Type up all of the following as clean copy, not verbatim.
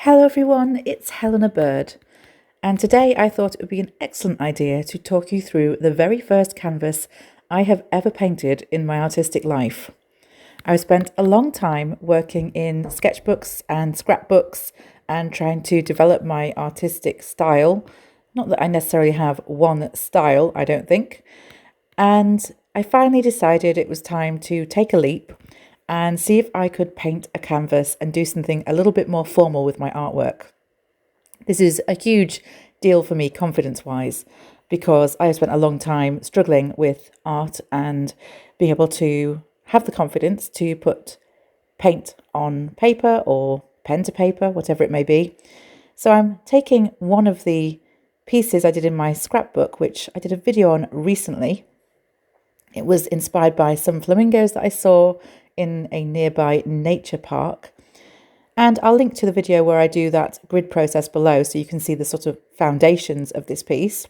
Hello everyone, it's Helena Bird, and today I thought it would be an excellent idea to talk you through the very first canvas I have ever painted in my artistic life. I've spent a long time working in sketchbooks and scrapbooks and trying to develop my artistic style. Not that I necessarily have one style, I don't think. And I finally decided it was time to take a leap and see if I could paint a canvas and do something a little bit more formal with my artwork. This is a huge deal for me confidence-wise because I have spent a long time struggling with art and being able to have the confidence to put paint on paper or pen to paper, whatever it may be. So I'm taking one of the pieces I did in my scrapbook, which I did a video on recently. It was inspired by some flamingos that I saw in a nearby nature park. And I'll link to the video where I do that grid process below so you can see the sort of foundations of this piece.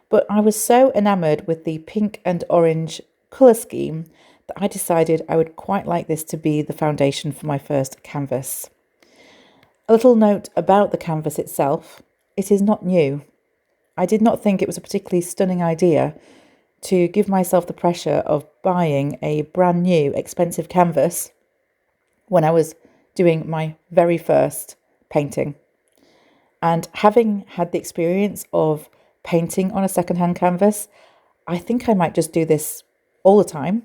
But I was so enamoured with the pink and orange colour scheme that I decided I would quite like this to be the foundation for my first canvas. A little note about the canvas itself: it is not new. I did not think it was a particularly stunning idea to give myself the pressure of buying a brand new expensive canvas when I was doing my very first painting. And having had the experience of painting on a secondhand canvas, I think I might just do this all the time,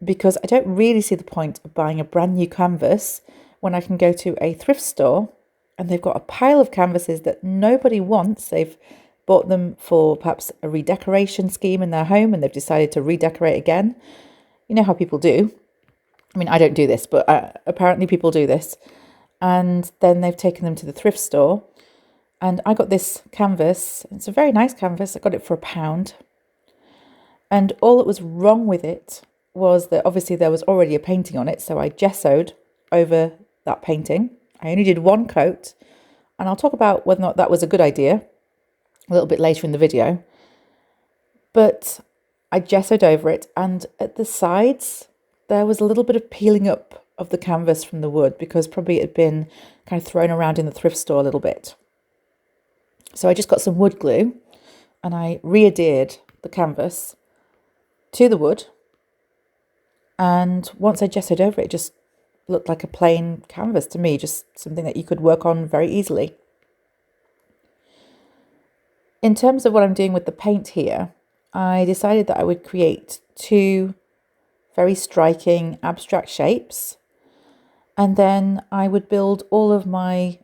because I don't really see the point of buying a brand new canvas when I can go to a thrift store and they've got a pile of canvases that nobody wants. They've bought them for perhaps a redecoration scheme in their home and they've decided to redecorate again. You know how people do. I mean, I don't do this, but apparently people do this. And then they've taken them to the thrift store. And I got this canvas. It's a very nice canvas. I got it for £1. And all that was wrong with it was that obviously there was already a painting on it. So I gessoed over that painting. I only did one coat. And I'll talk about whether or not that was a good idea a little bit later in the video. But I gessoed over it, and at the sides there was a little bit of peeling up of the canvas from the wood because probably it had been kind of thrown around in the thrift store a little bit. So I just got some wood glue and I re-adhered the canvas to the wood, and once I gessoed over it, it just looked like a plain canvas to me, just something that you could work on very easily. In terms of what I'm doing with the paint here, I decided that I would create two very striking abstract shapes, and then I would build all of my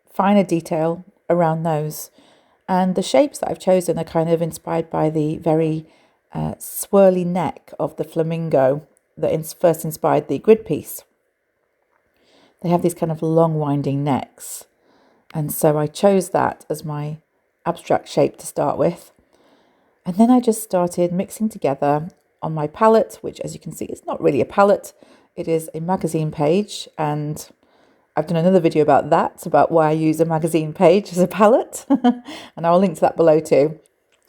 finer detail around those. And the shapes that I've chosen are kind of inspired by the very swirly neck of the flamingo that first inspired the grid piece. They have these kind of long winding necks, and so I chose that as my abstract shape to start with. And then I just started mixing together on my palette, which, as you can see, is not really a palette. It is a magazine page, and I've done another video about that, about why I use a magazine page as a palette, and I'll link to that below too.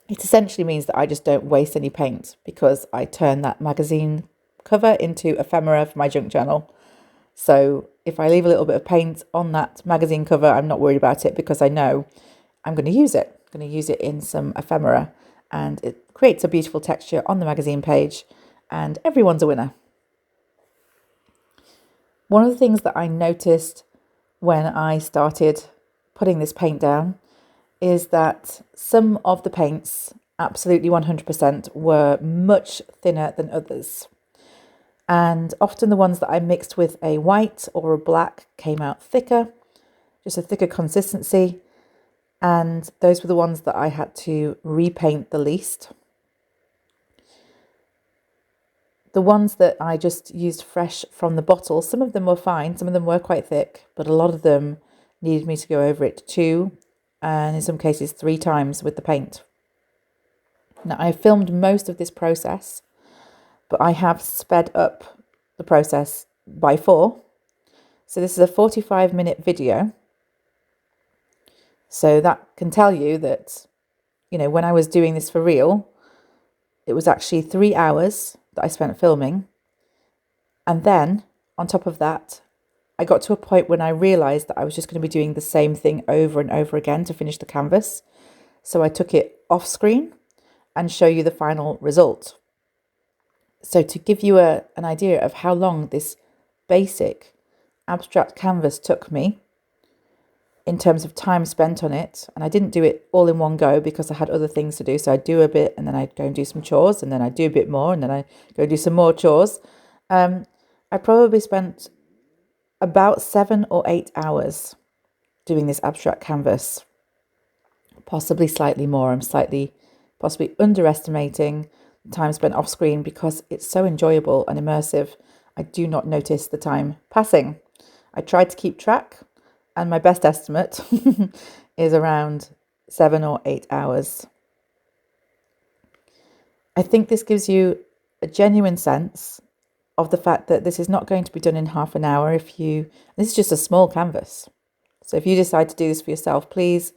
It essentially means that I just don't waste any paint because I turn that magazine cover into ephemera for my junk journal. So if I leave a little bit of paint on that magazine cover, I'm not worried about it because I know I'm going to use it. I'm going to use it in some ephemera, and it creates a beautiful texture on the magazine page, and everyone's a winner. One of the things that I noticed when I started putting this paint down is that some of the paints, absolutely 100%, were much thinner than others. And often the ones that I mixed with a white or a black came out thicker, just a thicker consistency. And those were the ones that I had to repaint the least. The ones that I just used fresh from the bottle, some of them were fine, some of them were quite thick, but a lot of them needed me to go over it 2 and in some cases 3 times with the paint. Now, I filmed most of this process, but I have sped up the process by 4. So this is a 45-minute video. So that can tell you that, when I was doing this for real, it was actually 3 hours that I spent filming. And then on top of that, I got to a point when I realised that I was just going to be doing the same thing over and over again to finish the canvas. So I took it off screen and show you the final result. So to give you an idea of how long this basic abstract canvas took me in terms of time spent on it, and I didn't do it all in one go because I had other things to do. So I'd do a bit and then I'd go and do some chores, and then I'd do a bit more and then I'd go do some more chores. I probably spent about 7 or 8 hours doing this abstract canvas, possibly slightly more. I'm possibly underestimating the time spent off screen because it's so enjoyable and immersive. I do not notice the time passing. I tried to keep track, and my best estimate is around 7 or 8 hours. I think this gives you a genuine sense of the fact that this is not going to be done in half an hour. This is just a small canvas. So if you decide to do this for yourself, please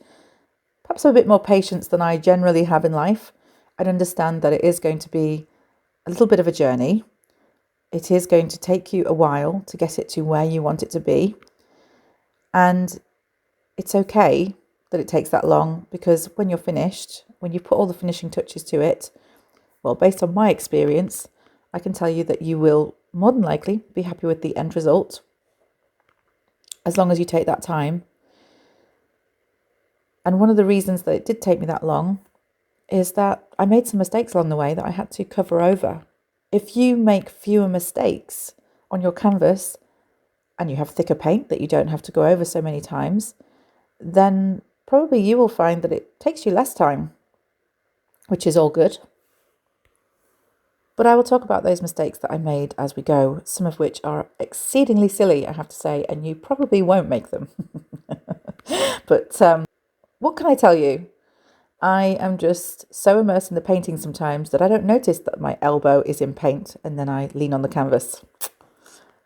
perhaps have a bit more patience than I generally have in life, and understand that it is going to be a little bit of a journey. It is going to take you a while to get it to where you want it to be. And it's okay that it takes that long, because when you're finished, when you put all the finishing touches to it, well, based on my experience, I can tell you that you will more than likely be happy with the end result, as long as you take that time. And one of the reasons that it did take me that long is that I made some mistakes along the way that I had to cover over. If you make fewer mistakes on your canvas and you have thicker paint that you don't have to go over so many times, then probably you will find that it takes you less time, which is all good. But I will talk about those mistakes that I made as we go, some of which are exceedingly silly, I have to say, and you probably won't make them. But what can I tell you? I am just so immersed in the painting sometimes that I don't notice that my elbow is in paint, and then I lean on the canvas.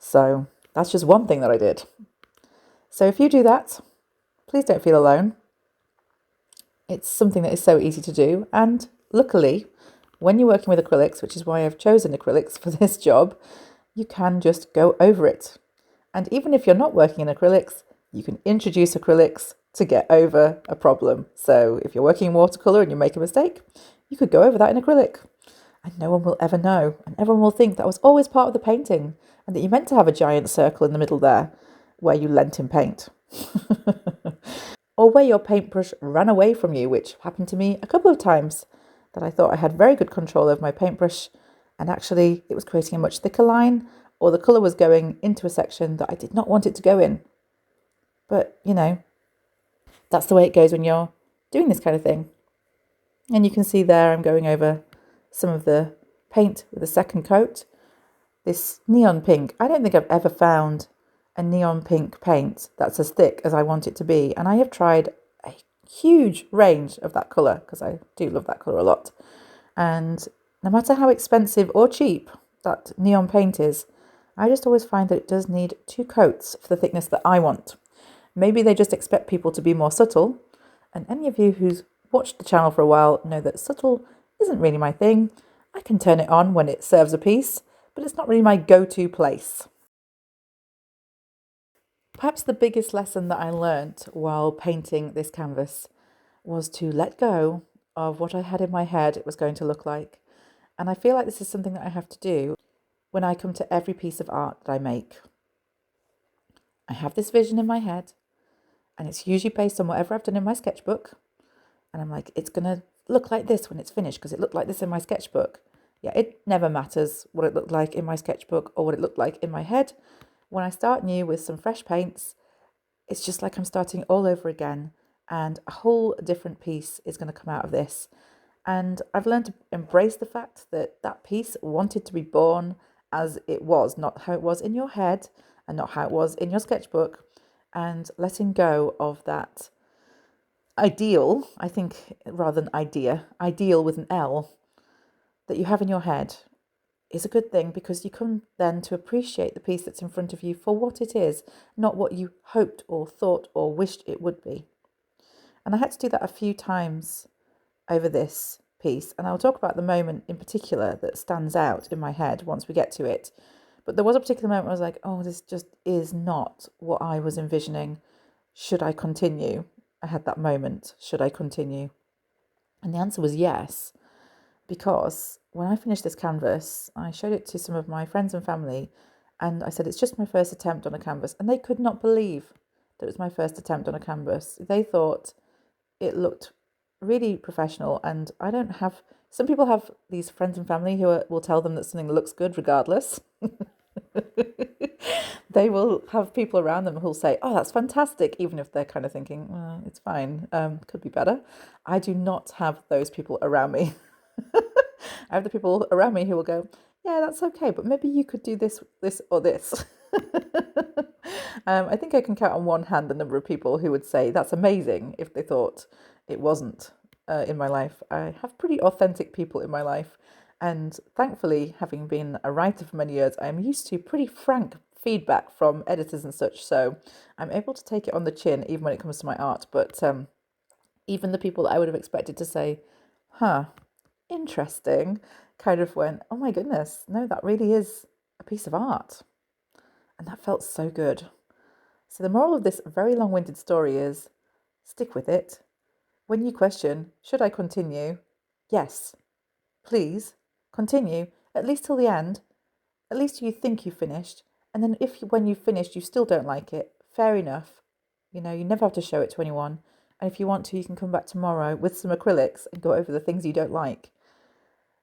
So that's just one thing that I did. So if you do that, please don't feel alone. It's something that is so easy to do. And luckily, when you're working with acrylics, which is why I've chosen acrylics for this job, you can just go over it. And even if you're not working in acrylics, you can introduce acrylics to get over a problem. So if you're working in watercolour and you make a mistake, you could go over that in acrylic, and no one will ever know. And everyone will think that was always part of the painting, and that you meant to have a giant circle in the middle there where you lent in paint. Or where your paintbrush ran away from you, which happened to me a couple of times, that I thought I had very good control over my paintbrush, and actually it was creating a much thicker line, or the colour was going into a section that I did not want it to go in. But, that's the way it goes when you're doing this kind of thing. And you can see there I'm going over some of the paint with a second coat. This neon pink, I don't think I've ever found a neon pink paint that's as thick as I want it to be. And I have tried a huge range of that colour, because I do love that colour a lot. And no matter how expensive or cheap that neon paint is, I just always find that it does need 2 coats for the thickness that I want. Maybe they just expect people to be more subtle. And any of you who's watched the channel for a while know that subtle isn't really my thing. I can turn it on when it serves a piece, but it's not really my go-to place. Perhaps the biggest lesson that I learnt while painting this canvas was to let go of what I had in my head it was going to look like. And I feel like this is something that I have to do when I come to every piece of art that I make. I have this vision in my head, and it's usually based on whatever I've done in my sketchbook. And I'm like, it's going to look like this when it's finished because it looked like this in my sketchbook. Yeah, it never matters what it looked like in my sketchbook or what it looked like in my head. When I start new with some fresh paints, it's just like I'm starting all over again, and a whole different piece is going to come out of this. And I've learned to embrace the fact that that piece wanted to be born as it was, not how it was in your head and not how it was in your sketchbook. And letting go of that ideal, I think, rather than idea, ideal with an L, that you have in your head is a good thing, because you come then to appreciate the piece that's in front of you for what it is, not what you hoped or thought or wished it would be. And I had to do that a few times over this piece, and I'll talk about the moment in particular that stands out in my head once we get to it. But there was a particular moment where I was like, oh, this just is not what I was envisioning. Should I continue? I had that moment. Should I continue? And the answer was yes, because when I finished this canvas, I showed it to some of my friends and family, and I said, it's just my first attempt on a canvas. And they could not believe that it was my first attempt on a canvas. They thought it looked really professional. And I don't have, some people have these friends and family who will tell them that something looks good regardless. They will have people around them who'll say, oh, that's fantastic, even if they're kind of thinking, well, it's fine, could be better. I do not have those people around me. I have the people around me who will go, yeah, that's okay, but maybe you could do this, this, or this. I think I can count on one hand the number of people who would say that's amazing if they thought it wasn't in my life. I have pretty authentic people in my life. And thankfully, having been a writer for many years, I'm used to pretty frank feedback from editors and such. So I'm able to take it on the chin, even when it comes to my art. But even the people that I would have expected to say, huh, interesting, kind of went, oh my goodness, no, that really is a piece of art. And that felt so good. So the moral of this very long-winded story is, stick with it. When you question, should I continue? Yes, please continue, at least till the end. At least you think you finished. And then if when you've finished you still don't like it, fair enough. You know, you never have to show it to anyone. And if you want to, you can come back tomorrow with some acrylics and go over the things you don't like.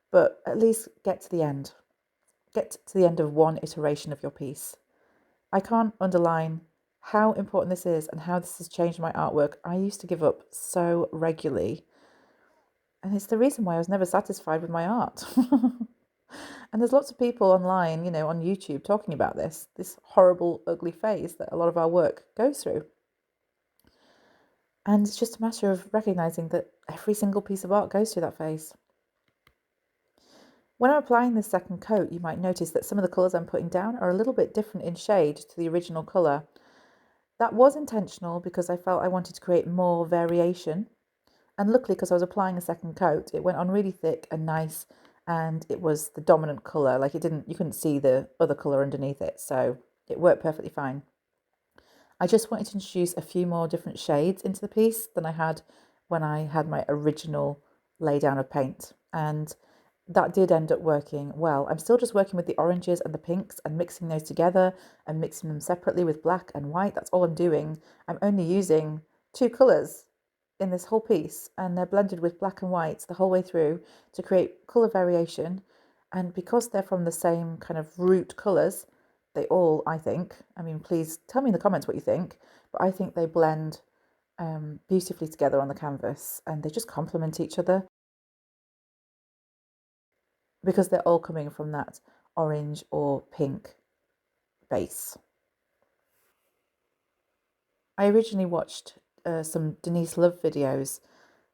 But at least get to the end. Get to the end of one iteration of your piece. I can't underline how important this is and how this has changed my artwork. I used to give up so regularly. And it's the reason why I was never satisfied with my art. And there's lots of people online, you know, on YouTube talking about this horrible, ugly phase that a lot of our work goes through. And it's just a matter of recognizing that every single piece of art goes through that phase. When I'm applying this second coat, you might notice that some of the colours I'm putting down are a little bit different in shade to the original colour. That was intentional because I felt I wanted to create more variation. And luckily, because I was applying a second coat, it went on really thick and nice, and it was the dominant colour. Like you couldn't see the other colour underneath it, so it worked perfectly fine. I just wanted to introduce a few more different shades into the piece than I had when I had my original laydown of paint, and that did end up working well. I'm still just working with the oranges and the pinks and mixing those together and mixing them separately with black and white. That's all I'm doing. I'm only using two colours in this whole piece, and they're blended with black and white the whole way through to create colour variation. And because they're from the same kind of root colours, they all, I think, I mean, please tell me in the comments what you think, but I think they blend beautifully together on the canvas, and they just complement each other because they're all coming from that orange or pink base. I originally watched some Denise Love videos,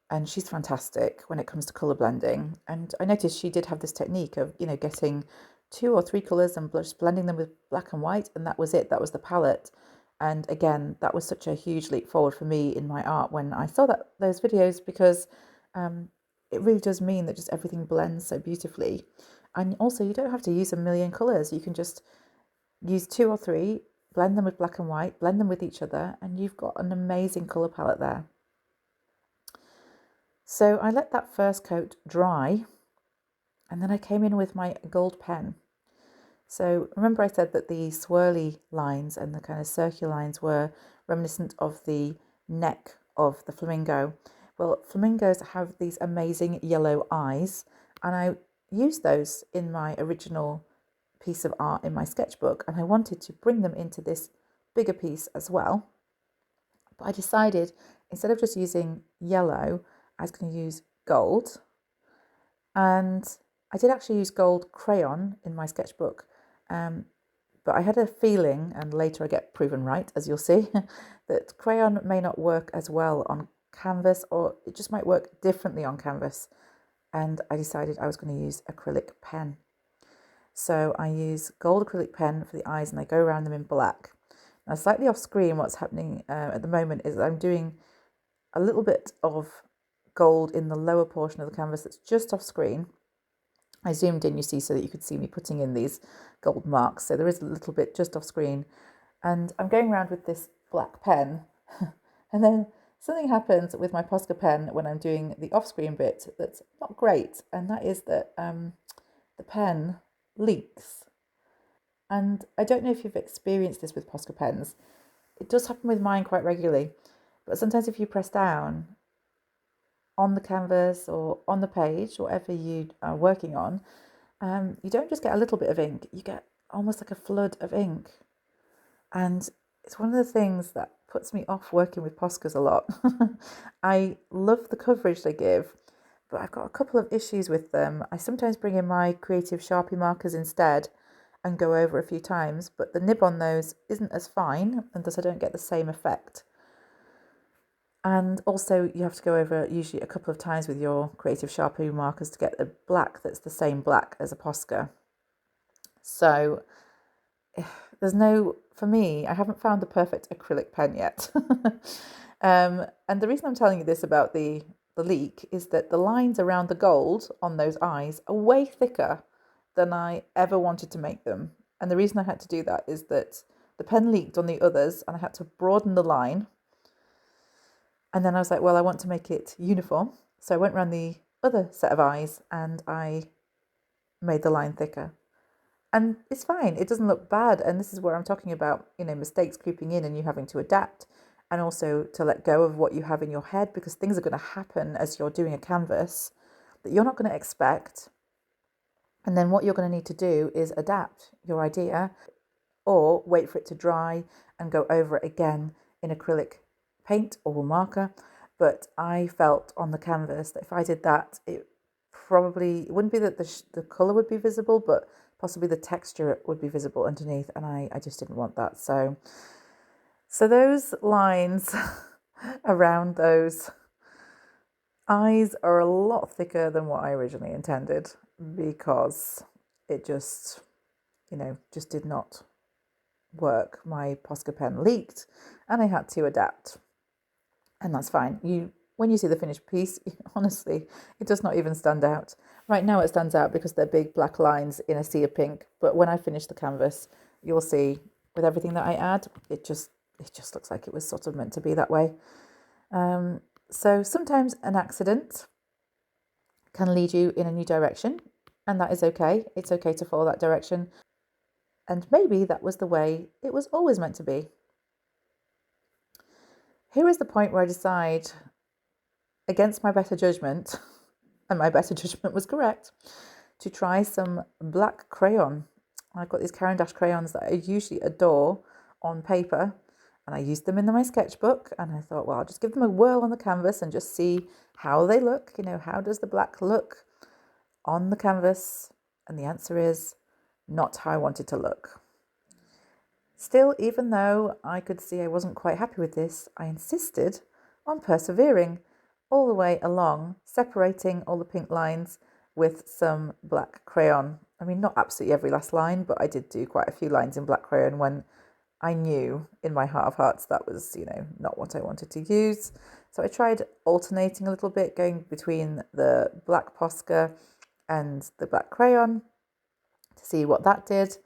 and she's fantastic when it comes to colour blending. And I noticed she did have this technique of, you know, getting 2 or 3 colours and just blending them with black and white, and that was it. That was the palette. And again, that was such a huge leap forward for me in my art when I saw those videos, because it really does mean that just everything blends so beautifully. And also, you don't have to use a million colours. You can just use 2 or 3, blend them with black and white, blend them with each other, and you've got an amazing colour palette there. So I let that first coat dry, and then I came in with my gold pen. So remember I said that the swirly lines and the kind of circular lines were reminiscent of the neck of the flamingo. Well, flamingos have these amazing yellow eyes, and I used those in my original piece of art in my sketchbook, and I wanted to bring them into this bigger piece as well. But I decided, instead of just using yellow, I was going to use gold. And I did actually use gold crayon in my sketchbook, but I had a feeling, and later I get proven right, as you'll see, that crayon may not work as well on canvas, or it just might work differently on canvas. And I decided I was going to use acrylic pen. So I use gold acrylic pen for the eyes, and I go around them in black. Now, slightly off screen, what's happening at the moment is I'm doing a little bit of gold in the lower portion of the canvas that's just off screen. I zoomed in, you see, so that you could see me putting in these gold marks. So there is a little bit just off screen. And I'm going around with this black pen. And then something happens with my Posca pen when I'm doing the off-screen bit that's not great. And that is that the pen leaks. And I don't know if you've experienced this with Posca pens. It does happen with mine quite regularly. But sometimes if you press down on the canvas or on the page, whatever you are working on, you don't just get a little bit of ink, you get almost like a flood of ink. And it's one of the things that puts me off working with Poscas a lot. I love the coverage they give, but I've got a couple of issues with them. I sometimes bring in my creative Sharpie markers instead and go over a few times, but the nib on those isn't as fine, and thus I don't get the same effect. And also you have to go over usually a couple of times with your creative Sharpie markers to get a black that's the same black as a Posca. So for me, I haven't found the perfect acrylic pen yet. And the reason I'm telling you this about the leak is that the lines around the gold on those eyes are way thicker than I ever wanted to make them. And the reason I had to do that is that the pen leaked on the others and I had to broaden the line. And then I was like, well, I want to make it uniform. So I went around the other set of eyes and I made the line thicker. And it's fine. It doesn't look bad. And this is where I'm talking about, mistakes creeping in and you having to adapt and also to let go of what you have in your head, because things are going to happen as you're doing a canvas that you're not going to expect. And then what you're going to need to do is adapt your idea or wait for it to dry and go over it again in acrylic paint or marker. But I felt on the canvas that if I did that, it wouldn't be that the colour would be visible, but possibly the texture would be visible underneath, and I just didn't want that. So those lines around those eyes are a lot thicker than what I originally intended, because it just did not work. My Posca pen leaked and I had to adapt, and that's fine. When you see the finished piece, honestly, it does not even stand out. Right now it stands out because they're big black lines in a sea of pink, but when I finish the canvas, you'll see with everything that I add, it just looks like it was sort of meant to be that way. So sometimes an accident can lead you in a new direction, and that is okay. It's okay to follow that direction. And maybe that was the way it was always meant to be. Here is the point where I decide, against my better judgment, and my better judgment was correct, to try some black crayon. I've got these Caran d'Ache crayons that I usually adore on paper, and I used them in my sketchbook, and I thought, well, I'll just give them a whirl on the canvas and just see how they look. How does the black look on the canvas? And the answer is not how I wanted to look. Still, even though I could see I wasn't quite happy with this, I insisted on persevering all the way along, separating all the pink lines with some black crayon. I mean, not absolutely every last line, but I did do quite a few lines in black crayon when I knew in my heart of hearts that was, not what I wanted to use. So I tried alternating a little bit, going between the black Posca and the black crayon to see what that did.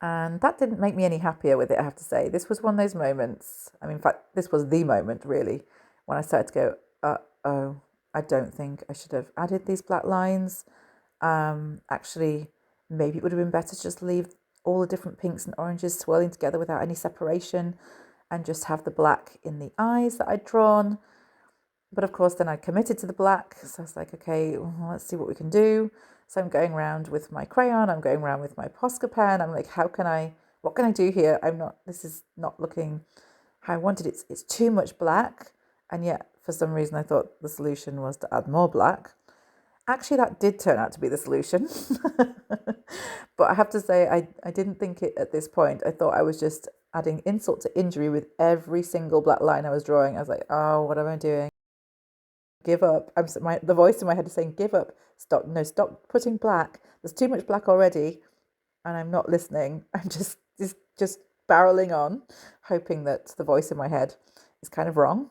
And that didn't make me any happier with it, I have to say. This was one of those moments, in fact, this was the moment, really, when I started to go, uh-oh, I don't think I should have added these black lines. Actually, maybe it would have been better to just leave all the different pinks and oranges swirling together without any separation and just have the black in the eyes that I'd drawn. But of course, then I committed to the black. So I was like, okay, well, let's see what we can do. So I'm going around with my crayon. I'm going around with my Posca pen. I'm like, what can I do here? This is not looking how I wanted it. It's too much black. And yet, for some reason, I thought the solution was to add more black. Actually, that did turn out to be the solution. But I have to say, I didn't think it at this point. I thought I was just adding insult to injury with every single black line I was drawing. I was like, oh, what am I doing? Give up. The voice in my head is saying, give up. Stop putting black. There's too much black already. And I'm not listening. I'm just barreling on, hoping that the voice in my head is kind of wrong.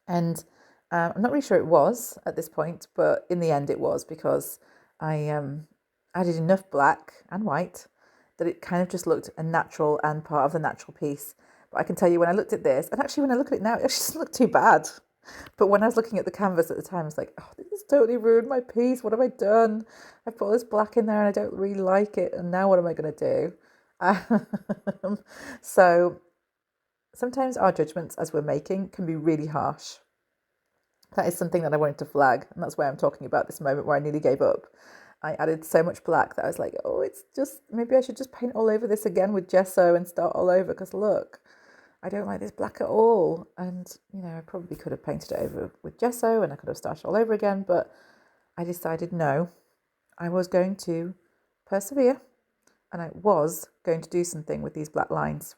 And I'm not really sure it was at this point, but in the end it was, because I added enough black and white that it kind of just looked a natural and part of the natural piece. But I can tell you, when I looked at this, and actually when I look at it now, it actually doesn't look too bad. But when I was looking at the canvas at the time, I was like, oh, this has totally ruined my piece. What have I done? I put all this black in there and I don't really like it. And now what am I going to do? So sometimes our judgments as we're making can be really harsh. That is something that I wanted to flag. And that's why I'm talking about this moment where I nearly gave up. I added so much black that I was like, oh, it's just, maybe I should just paint all over this again with gesso and start all over. Because look, I don't like this black at all. And, I probably could have painted it over with gesso and I could have started all over again. But I decided no, I was going to persevere and I was going to do something with these black lines.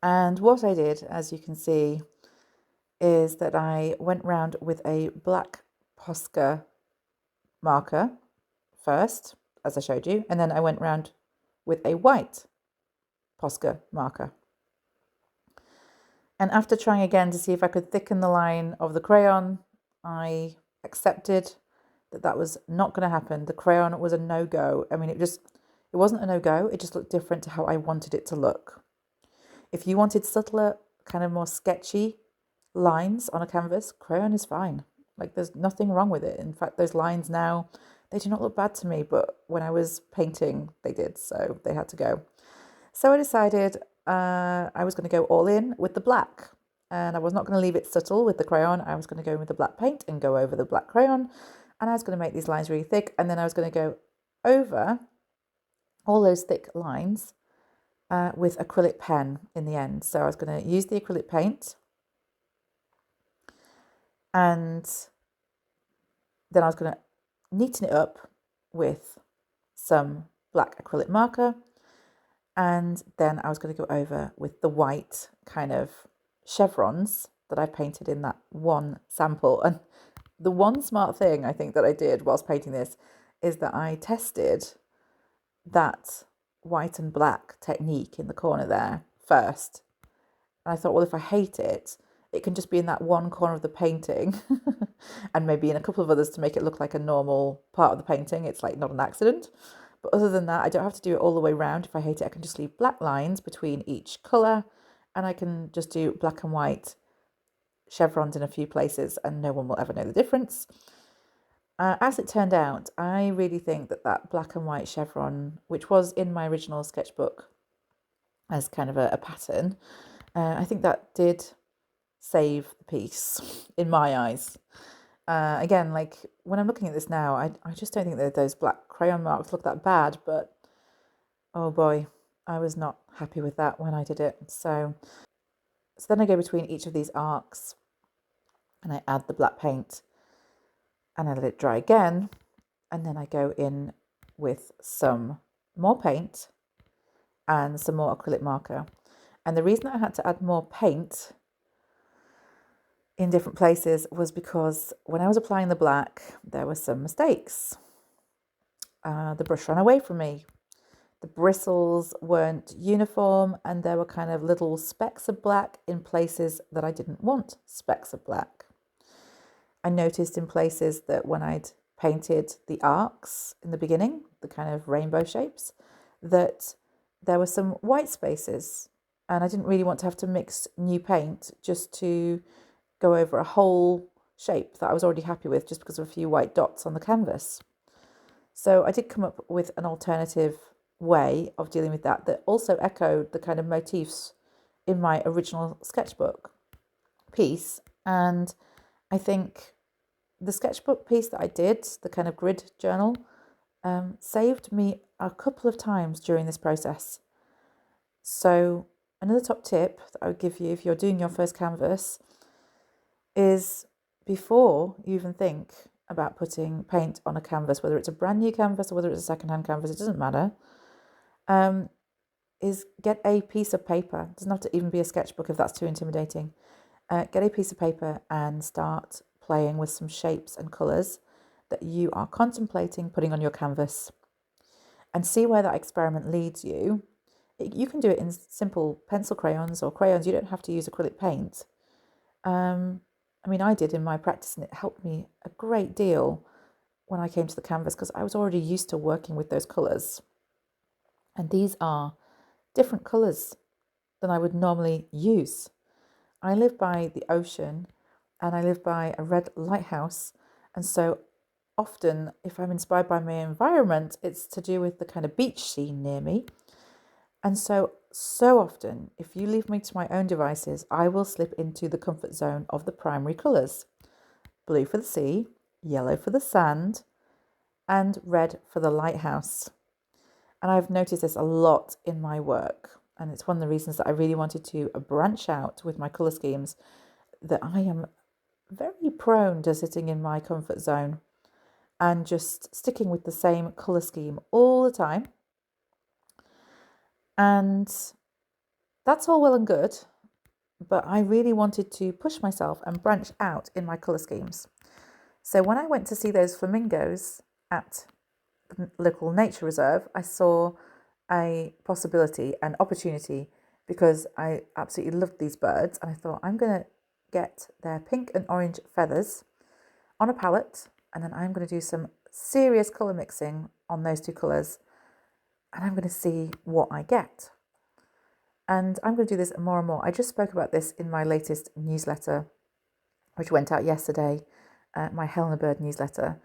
And what I did, as you can see, is that I went round with a black Posca marker first, as I showed you, and then I went round with a white Posca marker. And after trying again to see if I could thicken the line of the crayon, I accepted that that was not going to happen. The crayon was a no-go. I mean, it wasn't a no-go, it just looked different to how I wanted it to look. If you wanted subtler, kind of more sketchy lines on a canvas, crayon is fine. Like, there's nothing wrong with it. In fact, those lines now, they do not look bad to me, but when I was painting, they did, so they had to go. So I decided I was going to go all in with the black, and I was not going to leave it subtle with the crayon. I was going to go in with the black paint and go over the black crayon, and I was going to make these lines really thick, and then I was going to go over all those thick lines with acrylic pen in the end. So I was going to use the acrylic paint, and then I was going to neaten it up with some black acrylic marker, and then I was going to go over with the white kind of chevrons that I painted in that one sample. And the one smart thing I think that I did whilst painting this is that I tested that white and black technique in the corner there first. And I thought, well, if I hate it, it can just be in that one corner of the painting and maybe in a couple of others to make it look like a normal part of the painting. It's like not an accident. But other than that, I don't have to do it all the way around. If I hate it, I can just leave black lines between each colour, and I can just do black and white chevrons in a few places and no one will ever know the difference. As it turned out, I really think that that black and white chevron, which was in my original sketchbook as kind of a pattern, I think that did save the piece in my eyes. Again, like when I'm looking at this now, I just don't think that those black crayon marks look that bad, but oh boy, I was not happy with that when I did it. So then I go between each of these arcs and I add the black paint and I let it dry again, and then I go in with some more paint and some more acrylic marker. And the reason I had to add more paint in different places was because when I was applying the black, there were some mistakes. The brush ran away from me. The bristles weren't uniform and there were kind of little specks of black in places that I didn't want specks of black. I noticed in places that when I'd painted the arcs in the beginning, the kind of rainbow shapes, that there were some white spaces, and I didn't really want to have to mix new paint just to go over a whole shape that I was already happy with just because of a few white dots on the canvas. So I did come up with an alternative way of dealing with that that also echoed the kind of motifs in my original sketchbook piece. And I think the sketchbook piece that I did, the kind of grid journal, saved me a couple of times during this process. So another top tip that I would give you if you're doing your first canvas is, before you even think about putting paint on a canvas, whether it's a brand new canvas or whether it's a secondhand canvas, it doesn't matter, is get a piece of paper. It doesn't have to even be a sketchbook if that's too intimidating. Get a piece of paper and start playing with some shapes and colours that you are contemplating putting on your canvas, and see where that experiment leads you. You can do it in simple pencil crayons or crayons. You don't have to use acrylic paint. I mean, I did in my practice, and it helped me a great deal when I came to the canvas because I was already used to working with those colours. And these are different colours than I would normally use. I live by the ocean and I live by a red lighthouse. And so often, if I'm inspired by my environment, it's to do with the kind of beach scene near me. And so often, if you leave me to my own devices, I will slip into the comfort zone of the primary colours. Blue for the sea, yellow for the sand, and red for the lighthouse. And I've noticed this a lot in my work. And it's one of the reasons that I really wanted to branch out with my colour schemes, that I am very prone to sitting in my comfort zone and just sticking with the same colour scheme all the time. And that's all well and good, but I really wanted to push myself and branch out in my colour schemes. So when I went to see those flamingos at the local nature reserve, I saw a possibility, an opportunity, because I absolutely loved these birds. And I thought, I'm going to get their pink and orange feathers on a palette, and then I'm going to do some serious colour mixing on those two colours, and I'm going to see what I get. And I'm going to do this more and more. I just spoke about this in my latest newsletter, which went out yesterday, my Helena Bird newsletter,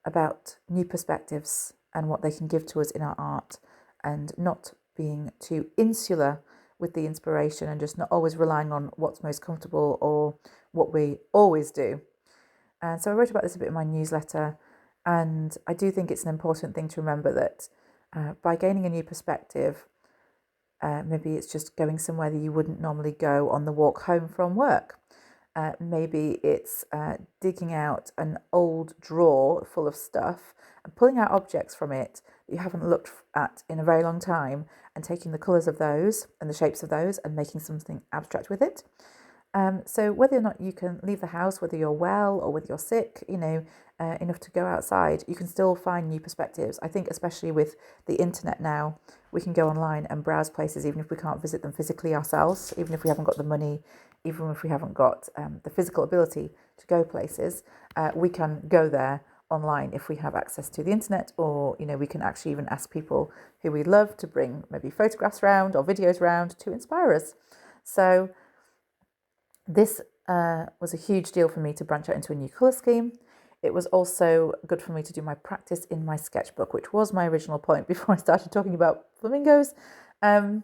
about new perspectives and what they can give to us in our art, and not being too insular with the inspiration and just not always relying on what's most comfortable or what we always do. And so I wrote about this a bit in my newsletter, and I do think it's an important thing to remember that by gaining a new perspective, maybe it's just going somewhere that you wouldn't normally go on the walk home from work. Maybe it's digging out an old drawer full of stuff and pulling out objects from it that you haven't looked at in a very long time, and taking the colours of those and the shapes of those and making something abstract with it. So whether or not you can leave the house, whether you're well or whether you're sick, enough to go outside, you can still find new perspectives. I think especially with the internet now, we can go online and browse places even if we can't visit them physically ourselves, even if we haven't got the money, even if we haven't got the physical ability to go places. We can go there online if we have access to the internet, or we can actually even ask people who we love to bring maybe photographs around or videos around to inspire us. So this was a huge deal for me to branch out into a new colour scheme. It was also good for me to do my practice in my sketchbook, which was my original point before I started talking about flamingos. It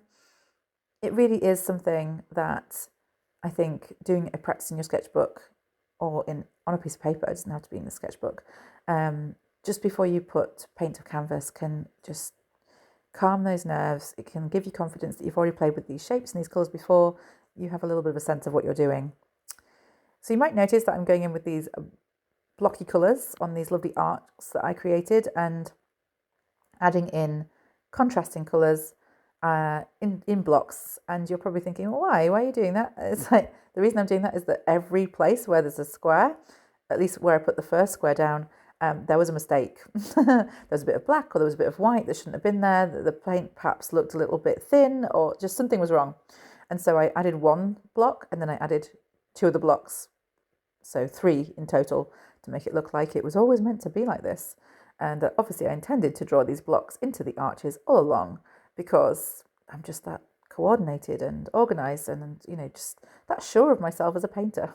really is something that I think doing a practice in your sketchbook or on a piece of paper, it doesn't have to be in the sketchbook, just before you put paint to canvas can just calm those nerves. It can give you confidence that you've already played with these shapes and these colours before. You have a little bit of a sense of what you're doing. So you might notice that I'm going in with these blocky colours on these lovely arcs that I created, and adding in contrasting colours in blocks. And you're probably thinking, well, why are you doing that? It's like, the reason I'm doing that is that every place where there's a square, at least where I put the first square down, there was a mistake. There was a bit of black, or there was a bit of white that shouldn't have been there. The paint perhaps looked a little bit thin, or just something was wrong. And so I added one block, and then I added two other blocks, so 3 in total, to make it look like it was always meant to be like this. And obviously I intended to draw these blocks into the arches all along, because I'm just that coordinated and organised, and just that sure of myself as a painter.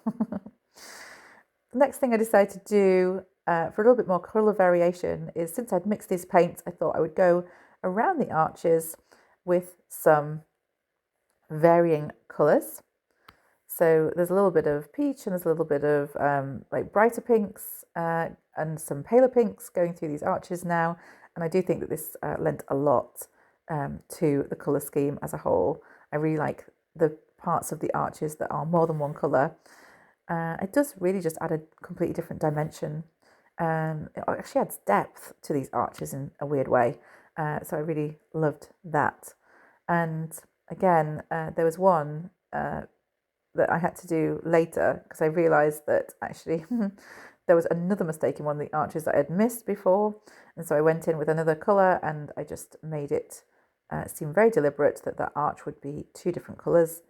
The next thing I decided to do for a little bit more colour variation is, since I'd mixed these paints, I thought I would go around the arches with some varying colours. So there's a little bit of peach, and there's a little bit of like brighter pinks and some paler pinks going through these arches now. And I do think that this lent a lot to the colour scheme as a whole. I really like the parts of the arches that are more than one colour. It does really just add a completely different dimension. It actually adds depth to these arches in a weird way. So I really loved that. And again, there was one that I had to do later, because I realised that actually there was another mistake in one of the arches that I had missed before. And so I went in with another colour, and I just made it seem very deliberate that that arch would be 2 different colours.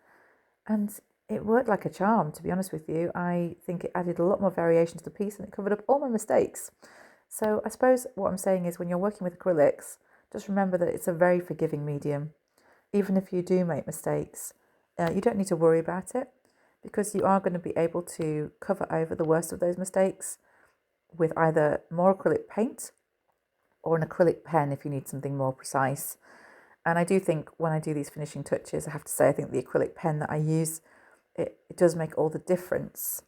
And it worked like a charm, to be honest with you. I think it added a lot more variation to the piece and it covered up all my mistakes. So I suppose what I'm saying is when you're working with acrylics, just remember that it's a very forgiving medium. Even if you do make mistakes, you don't need to worry about it because you are going to be able to cover over the worst of those mistakes with either more acrylic paint or an acrylic pen if you need something more precise. And I do think when I do these finishing touches, I have to say, I think the acrylic pen that I use, it does make all the difference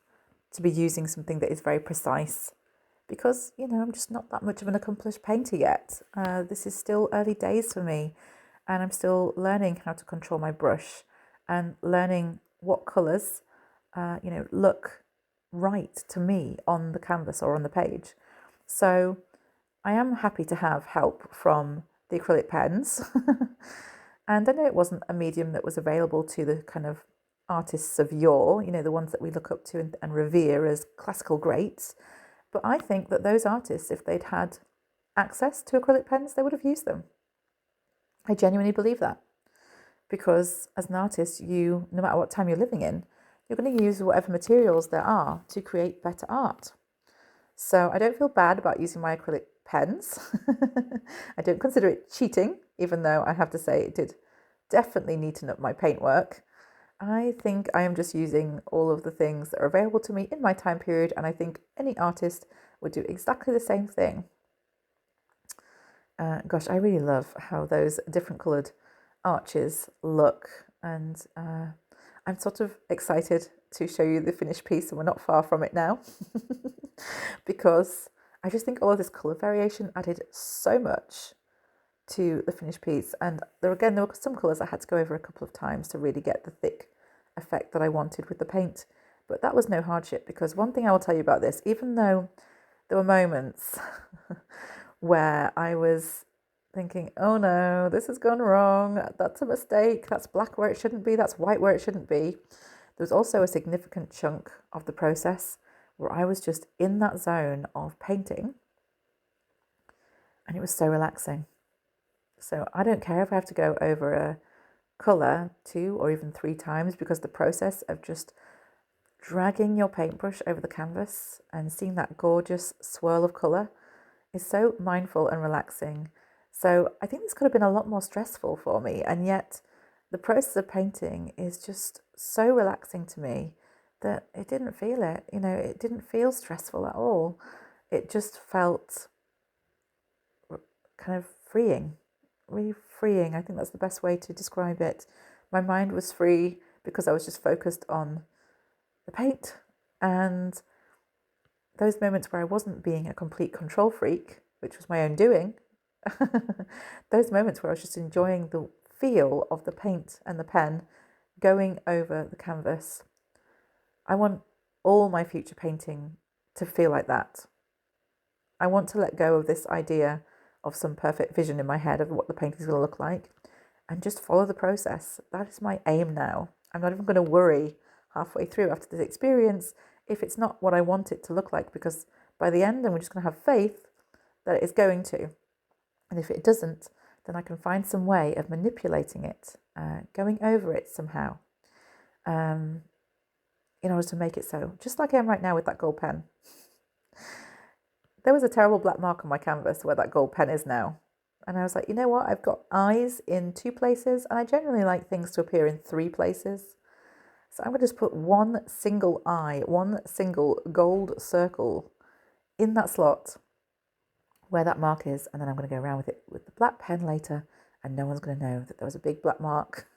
to be using something that is very precise because, I'm just not that much of an accomplished painter yet. This is still early days for me and I'm still learning how to control my brush and learning what colours, look right to me on the canvas or on the page. So I am happy to have help from the acrylic pens. And I know it wasn't a medium that was available to the kind of artists of yore, the ones that we look up to and revere as classical greats. But I think that those artists, if they'd had access to acrylic pens, they would have used them. I genuinely believe that. Because as an artist, no matter what time you're living in, you're going to use whatever materials there are to create better art. So I don't feel bad about using my acrylic pens. I don't consider it cheating, even though I have to say it did definitely neaten up my paintwork. I think I am just using all of the things that are available to me in my time period, and I think any artist would do exactly the same thing. Gosh, I really love how those different coloured arches look, and I'm sort of excited to show you the finished piece, and we're not far from it now because I just think all of this colour variation added so much to the finished piece. And there were some colours I had to go over a couple of times to really get the thick effect that I wanted with the paint, but that was no hardship because one thing I will tell you about this, even though there were moments where I was thinking, oh no, this has gone wrong, that's a mistake, that's black where it shouldn't be, that's white where it shouldn't be. There was also a significant chunk of the process where I was just in that zone of painting and it was so relaxing. So I don't care if I have to go over a colour 2 or even 3 times because the process of just dragging your paintbrush over the canvas and seeing that gorgeous swirl of colour is so mindful and relaxing. So I think this could have been a lot more stressful for me, and yet the process of painting is just so relaxing to me that it didn't feel it. It didn't feel stressful at all. It just felt kind of freeing, really freeing. I think that's the best way to describe it. My mind was free because I was just focused on the paint, and those moments where I wasn't being a complete control freak, which was my own doing, those moments where I was just enjoying the feel of the paint and the pen going over the canvas. I want all my future painting to feel like that. I want to let go of this idea of some perfect vision in my head of what the painting is going to look like and just follow the process. That is my aim now. I'm not even going to worry halfway through after this experience if it's not what I want it to look like, because by the end, I'm just going to have faith that it is going to. And if it doesn't, then I can find some way of manipulating it, going over it somehow, in order to make it so, just like I am right now with that gold pen. There was a terrible black mark on my canvas where that gold pen is now. And I was like, you know what? I've got eyes in 2 places, and I generally like things to appear in 3 places. So I'm going to just put one single eye, one single gold circle in that slot where that mark is, and then I'm going to go around with it with the black pen later, and no one's going to know that there was a big black mark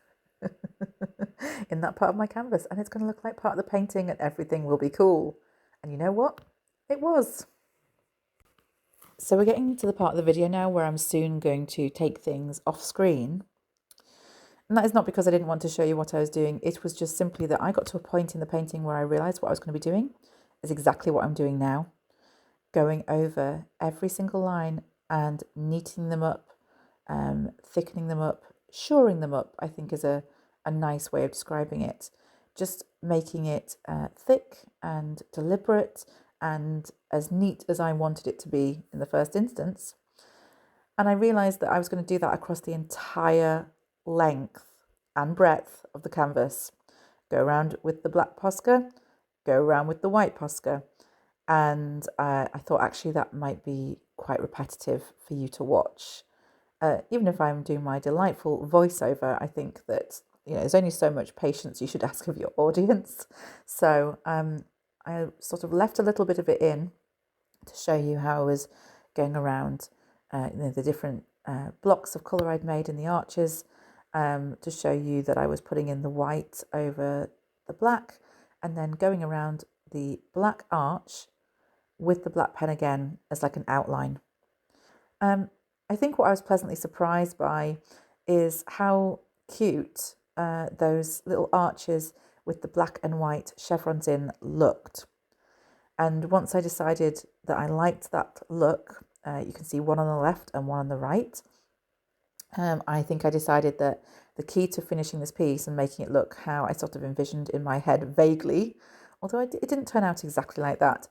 in that part of my canvas, and it's going to look like part of the painting, and everything will be cool. And you know what? It was. So we're getting to the part of the video now where I'm soon going to take things off screen. And that is not because I didn't want to show you what I was doing. It was just simply that I got to a point in the painting where I realised what I was going to be doing is exactly what I'm doing now. Going over every single line and neatening them up, thickening them up, shoring them up, I think is a nice way of describing it. Just making it thick and deliberate and as neat as I wanted it to be in the first instance. And I realised that I was going to do that across the entire length and breadth of the canvas. go around with the black Posca, go around with the white Posca. And I thought actually that might be quite repetitive for you to watch. Even if I'm doing my delightful voiceover, I think that there's only so much patience you should ask of your audience. So I sort of left a little bit of it in to show you how I was going around the different blocks of colour I'd made in the arches, to show you that I was putting in the white over the black and then going around the black arch with the black pen again as like an outline. I think what I was pleasantly surprised by is how cute those little arches with the black and white chevrons in looked. And once I decided that I liked that look, you can see one on the left and one on the right. I think I decided that the key to finishing this piece and making it look how I sort of envisioned in my head vaguely, although it didn't turn out exactly like that,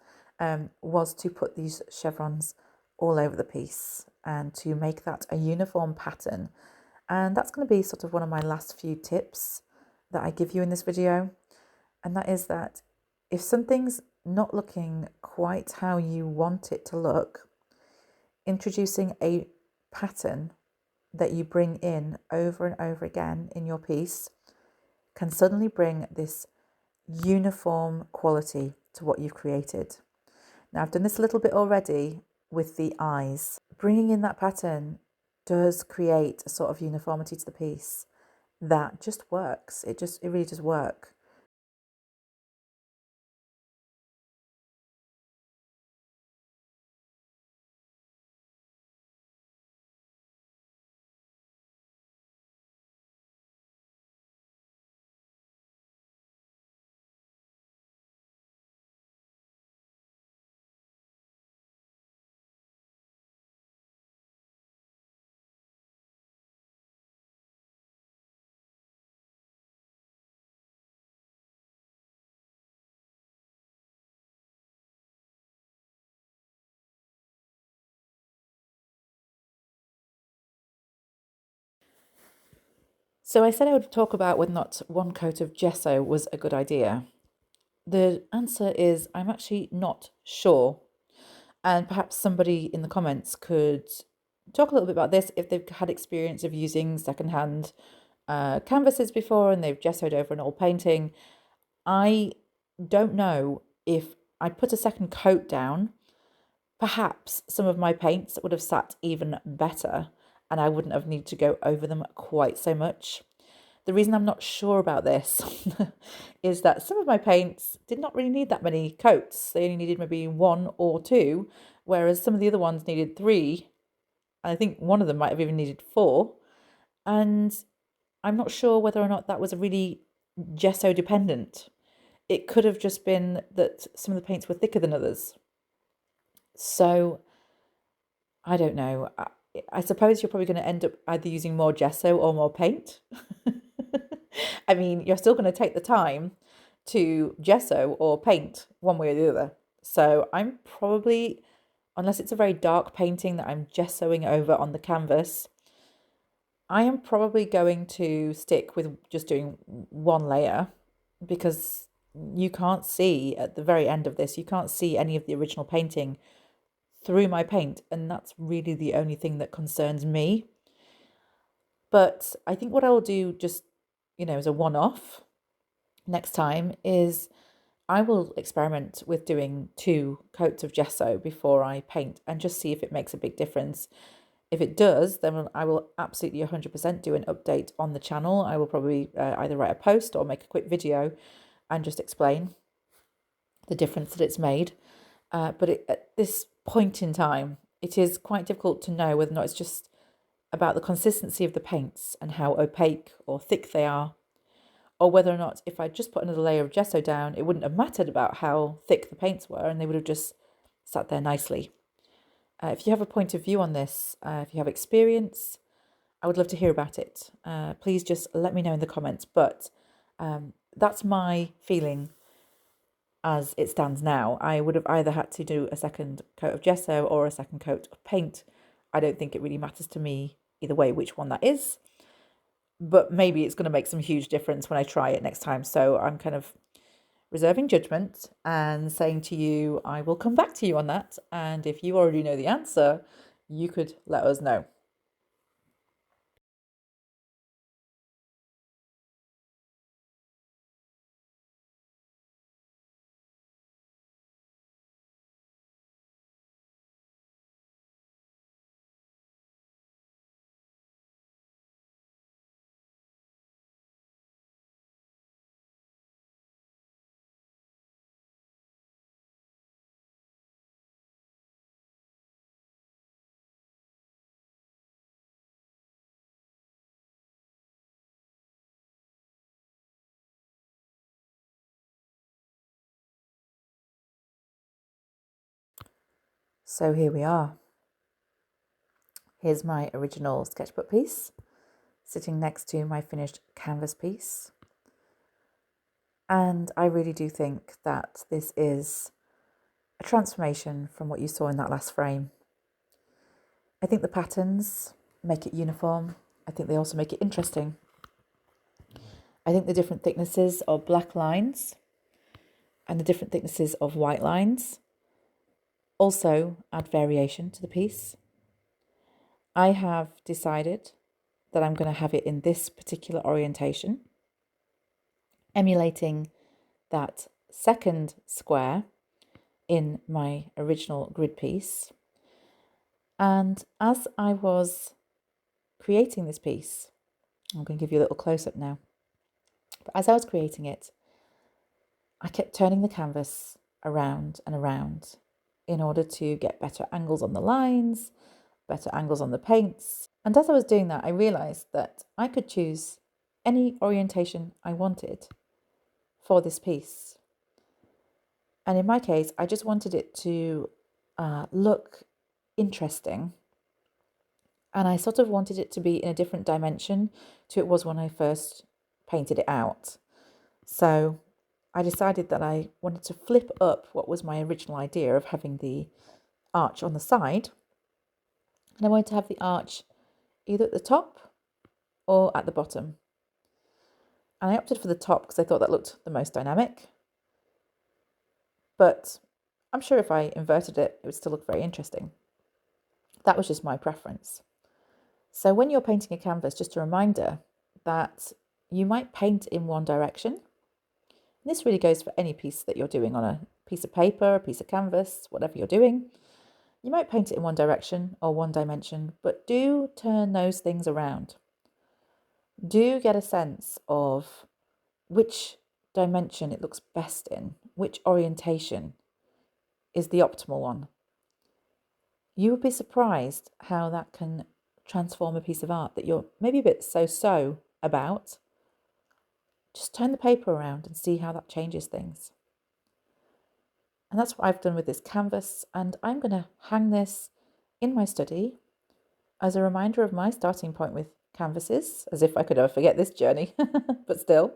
was to put these chevrons all over the piece and to make that a uniform pattern. And that's going to be sort of one of my last few tips that I give you in this video. And that is that if something's not looking quite how you want it to look, introducing a pattern that you bring in over and over again in your piece can suddenly bring this uniform quality to what you've created. Now, I've done this a little bit already with the eyes. Bringing in that pattern does create a sort of uniformity to the piece that just works. It really does work. So I said I would talk about whether or not one coat of gesso was a good idea. The answer is I'm actually not sure. And perhaps somebody in the comments could talk a little bit about this if they've had experience of using secondhand canvases before and they've gessoed over an old painting. I don't know if I put a second coat down, perhaps some of my paints would have sat even better and I wouldn't have needed to go over them quite so much. The reason I'm not sure about this is that some of my paints did not really need that many coats. They only needed maybe one or two, whereas some of the other ones needed three. And I think one of them might have even needed four. And I'm not sure whether or not that was really gesso dependent. It could have just been that some of the paints were thicker than others. So I don't know. I suppose you're probably going to end up either using more gesso or more paint. I mean, you're still going to take the time to gesso or paint one way or the other. So I'm probably, unless it's a very dark painting that I'm gessoing over on the canvas, I am probably going to stick with just doing one layer because you can't see at the very end of this, you can't see any of the original painting through my paint. And that's really the only thing that concerns me. But I think what I will do just, as a one-off next time is I will experiment with doing 2 coats of gesso before I paint and just see if it makes a big difference. If it does, then I will absolutely 100% do an update on the channel. I will probably either write a post or make a quick video and just explain the difference that it's made. But at this point in time, it is quite difficult to know whether or not it's just about the consistency of the paints and how opaque or thick they are, or whether or not if I just put another layer of gesso down, it wouldn't have mattered about how thick the paints were and they would have just sat there nicely. If you have a point of view on this, if you have experience, I would love to hear about it. Please just let me know in the comments. But that's my feeling as it stands now. I would have either had to do a second coat of gesso or a second coat of paint. I don't think it really matters to me either way which one that is. but maybe it's going to make some huge difference when I try it next time. So I'm kind of reserving judgment and saying to you, I will come back to you on that. And if you already know the answer, you could let us know. So here we are. Here's my original sketchbook piece sitting next to my finished canvas piece. And I really do think that this is a transformation from what you saw in that last frame. I think the patterns make it uniform. I think they also make it interesting. I think the different thicknesses of black lines and the different thicknesses of white lines also add variation to the piece. I have decided that I'm going to have it in this particular orientation, emulating that second square in my original grid piece. And as I was creating this piece, I'm going to give you a little close-up now, but as I was creating it, I kept turning the canvas around and around in order to get better angles on the lines, better angles on the paints. And as I was doing that, I realised that I could choose any orientation I wanted for this piece. And in my case, I just wanted it to look interesting. And I sort of wanted it to be in a different dimension to it was when I first painted it out. So I decided that I wanted to flip up what was my original idea of having the arch on the side. And I wanted to have the arch either at the top or at the bottom. And I opted for the top because I thought that looked the most dynamic. But I'm sure if I inverted it, it would still look very interesting. That was just my preference. So when you're painting a canvas, just a reminder that you might paint in one direction. And this really goes for any piece that you're doing on a piece of paper, a piece of canvas, whatever you're doing. You might paint it in one direction or one dimension, but do turn those things around. Do get a sense of which dimension it looks best in, which orientation is the optimal one. You would be surprised how that can transform a piece of art that you're maybe a bit so-so about. Just turn the paper around and see how that changes things. And that's what I've done with this canvas, and I'm going to hang this in my study as a reminder of my starting point with canvases, as if I could ever forget this journey, but still.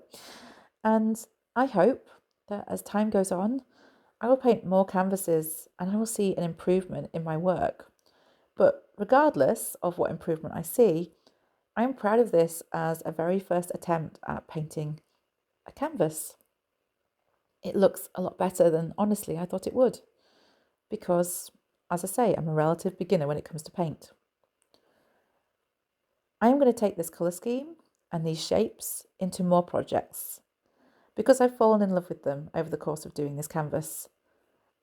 And I hope that as time goes on, I will paint more canvases and I will see an improvement in my work. But regardless of what improvement I see, I'm proud of this as a very first attempt at painting a canvas. It looks a lot better than, honestly, I thought it would. Because, as I say, I'm a relative beginner when it comes to paint. I am going to take this colour scheme and these shapes into more projects because I've fallen in love with them over the course of doing this canvas.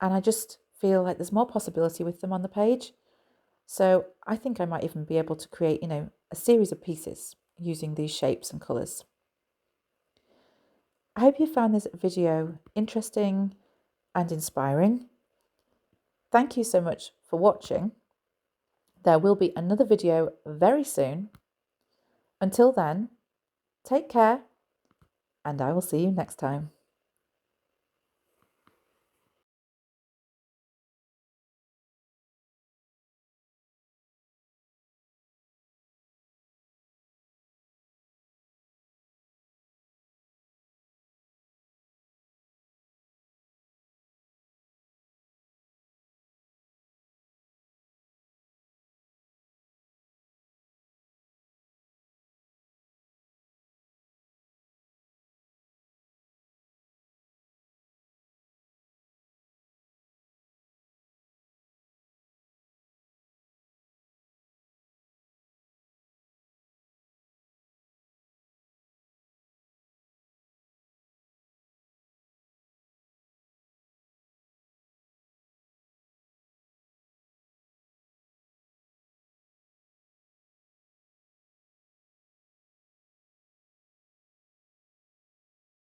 And I just feel like there's more possibility with them on the page. So I think I might even be able to create, a series of pieces using these shapes and colours. I hope you found this video interesting and inspiring. Thank you so much for watching. There will be another video very soon. Until then, take care, and I will see you next time.